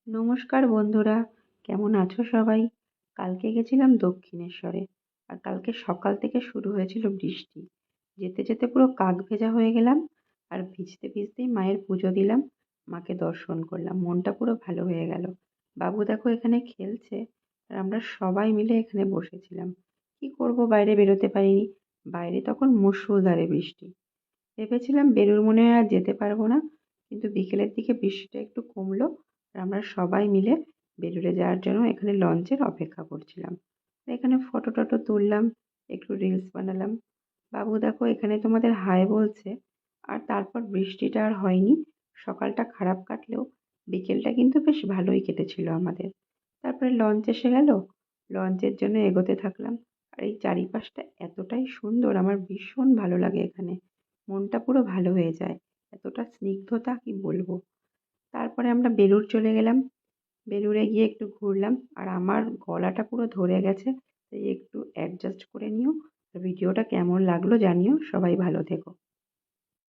নমস্কার বন্ধুরা, কেমন আছো সবাই? কালকে গেছিলাম দক্ষিণেশ্বরে। আর কালকে সকাল থেকে শুরু হয়েছিল বৃষ্টি। যেতে যেতে পুরো কাক ভেজা হয়ে গেলাম। আর ভিজতে ভিজতেই মায়ের পুজো দিলাম, মাকে দর্শন করলাম, মনটা পুরো ভালো হয়ে গেল। বাবু দেখো এখানে খেলছে, আর আমরা সবাই মিলে এখানে বসেছিলাম। কি করব, বাইরে বেরোতে পারিনি। বাইরে তখন মুষলধারে বৃষ্টি। ভেবেছিলাম বেলুড় মনে হয় আর যেতে পারবো না, কিন্তু বিকেলের দিকে বৃষ্টিটা একটু কমলো। আর আমরা সবাই মিলে বেলুড়ে যাওয়ার জন্য এখানে লঞ্চের অপেক্ষা করছিলাম। আর এখানে ফটো টটো তুললাম, একটু রিলস বানালাম। বাবু দেখো এখানে তোমাদের হাই বলছে। আর তারপর বৃষ্টিটা আর হয়নি। সকালটা খারাপ কাটলেও বিকেলটা কিন্তু বেশ ভালোই কেটেছিল আমাদের। তারপরে লঞ্চ এসে গেল, লঞ্চের জন্য এগোতে থাকলাম। আর এই চারিপাশটা এতটাই সুন্দর, আমার ভীষণ ভালো লাগে এখানে। মনটা পুরো ভালো হয়ে যায়, এতটা স্নিগ্ধতা কি বলবো। তারপরে আমরা বেলুড় চলে গেলাম। বেলুড়ে গিয়ে একটু ঘুরলাম, আর আমার গলাটা পুরো ধরে গেছে, তাই একটু অ্যাডজাস্ট করে নিও। ভিডিওটা কেমন লাগলো জানিও। সবাই ভালো থেকো।